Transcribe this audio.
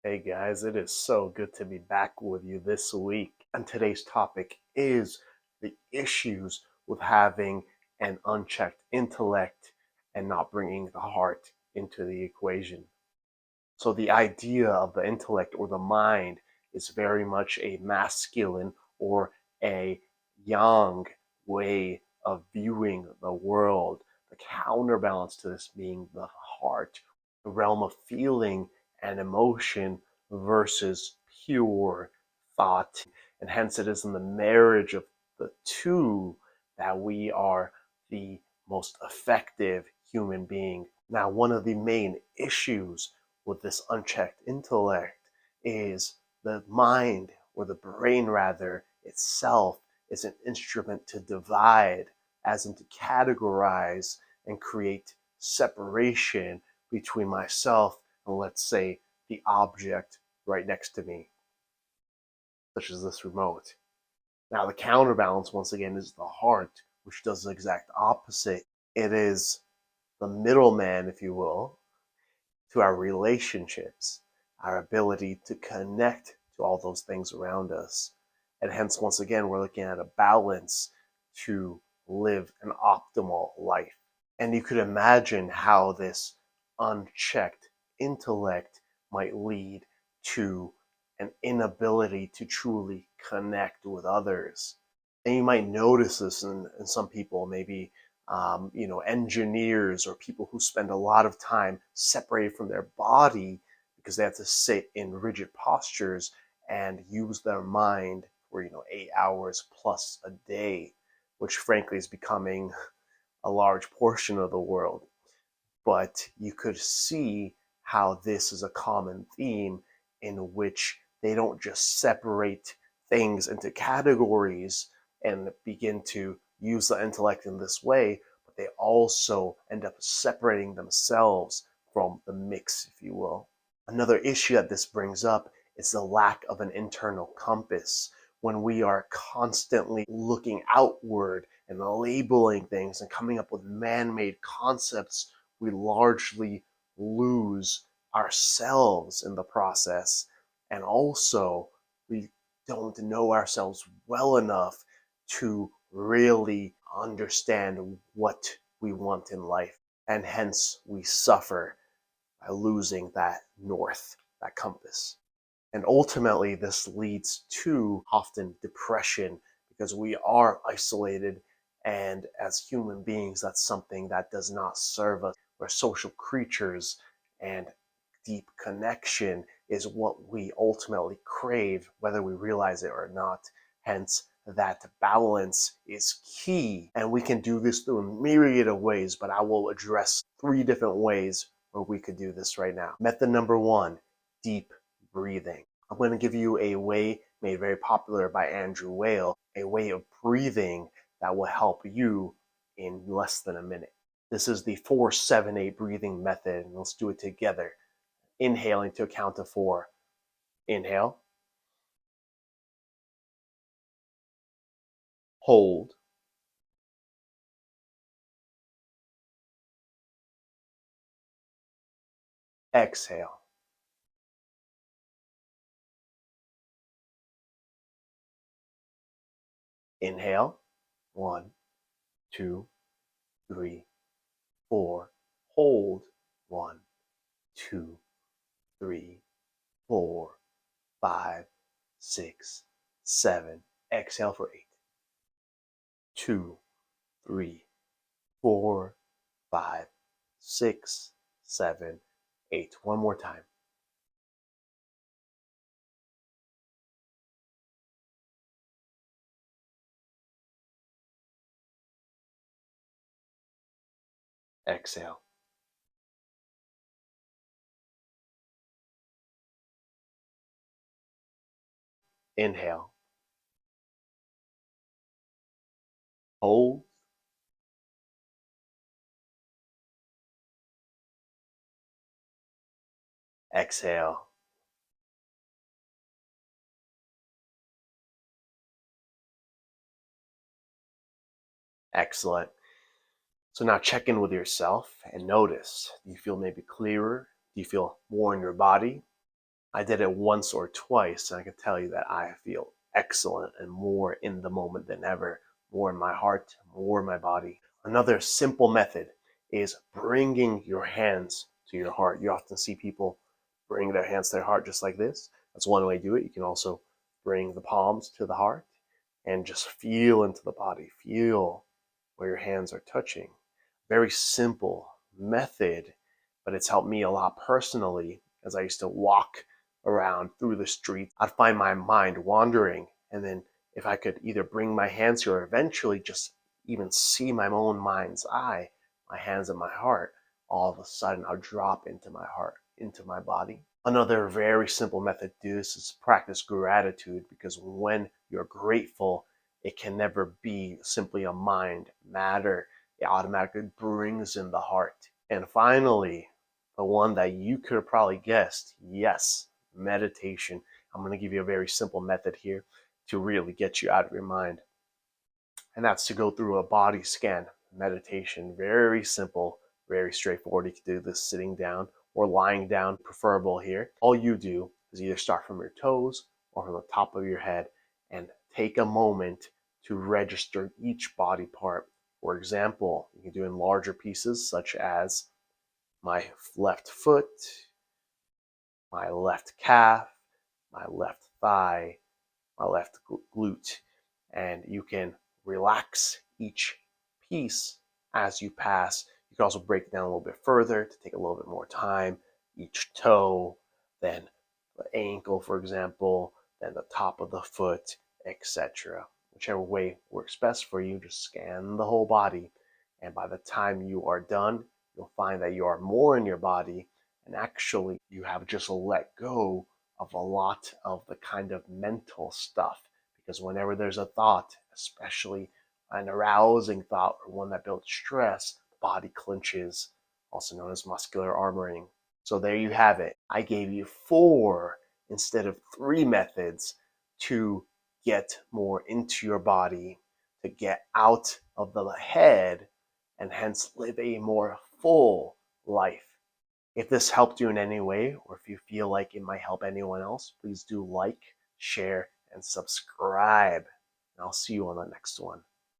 Hey guys, it is so good to be back with you this week. And today's topic is the issues with having an unchecked intellect and not bringing the heart into the equation. So, the idea of the intellect or the mind is very much a masculine or a yang way of viewing the world. The counterbalance to this being the heart, the realm of feeling and emotion versus pure thought. And hence, it is in the marriage of the two that we are the most effective human being. Now, one of the main issues with this unchecked intellect is the mind, or the brain rather, itself is an instrument to divide, as in to categorize and create separation between myself and, let's say, the object right next to me, such as this remote. Now, the counterbalance, once again, is the heart, which does the exact opposite. It is the middleman, if you will, to our relationships, our ability to connect to all those things around us. And hence, once again, we're looking at a balance to live an optimal life. And you could imagine how this unchecked intellect might lead to an inability to truly connect with others. And you might notice this in some people, maybe engineers or people who spend a lot of time separated from their body because they have to sit in rigid postures and use their mind for 8 hours plus a day, which frankly is becoming a large portion of the world. But you could see how this is a common theme in which they don't just separate things into categories and begin to use the intellect in this way, but they also end up separating themselves from the mix, if you will. Another issue that this brings up is the lack of an internal compass. When we are constantly looking outward and labeling things and coming up with man-made concepts, we largely lose ourselves in the process. And also, we don't know ourselves well enough to really understand what we want in life. And hence, we suffer by losing that north, that compass. And ultimately, this leads to often depression because we are isolated. And as human beings, that's something that does not serve us. We're social creatures, and deep connection is what we ultimately crave, whether we realize it or not. Hence, that balance is key. And we can do this through a myriad of ways, but I will address 3 different ways where we could do this right now. Method number 1, deep breathing. I'm going to give you a way made very popular by Andrew Weil, a way of breathing that will help you in less than a minute. This is the 4-7-8 breathing method, and let's do it together. Inhaling to a count of 4. Inhale. Hold. Exhale. Inhale. 1, 2, 3, 4. Hold. 1, 2, 3, 4, 5, 6, 7. Exhale for 8. 2, 3, 4, 5, 6, 7, 8. One more time. Exhale. Inhale. Hold. Exhale. Excellent. So now check in with yourself and notice. Do you feel maybe clearer? Do you feel more in your body? I did it once or twice, and I can tell you that I feel excellent and more in the moment than ever, more in my heart, more in my body. Another simple method is bringing your hands to your heart. You often see people bring their hands to their heart just like this. That's one way to do it. You can also bring the palms to the heart and just feel into the body. Feel where your hands are touching. Very simple method, but it's helped me a lot personally as I used to walk around through the streets. I'd find my mind wandering, and then if I could either bring my hands here or eventually just even see my own mind's eye, my hands and my heart, all of a sudden I'll drop into my heart, into my body. Another very simple method to do this is practice gratitude, because when you're grateful, it can never be simply a mind matter. It automatically brings in the heart. And finally, the one that you could have probably guessed, yes, meditation. I'm going to give you a very simple method here to really get you out of your mind. And that's to go through a body scan meditation. Very simple, very straightforward. You can do this sitting down or lying down, preferable here. All you do is either start from your toes or from the top of your head and take a moment to register each body part. For example, you can do in larger pieces such as my left foot, my left calf, my left thigh, my left glute, and you can relax each piece as you pass. You can also break it down a little bit further to take a little bit more time. Each toe, then the ankle, for example, then the top of the foot, etc. Whichever way works best for you, just scan the whole body. And by the time you are done, you'll find that you are more in your body, and actually you have just let go of a lot of the kind of mental stuff. Because whenever there's a thought, especially an arousing thought or one that builds stress, the body clenches, also known as muscular armoring. So there you have it. I gave you 4 instead of 3 methods to get more into your body, to get out of the head, and hence live a more full life. If this helped you in any way, or if you feel like it might help anyone else, please do like, share, and subscribe. And I'll see you on the next one.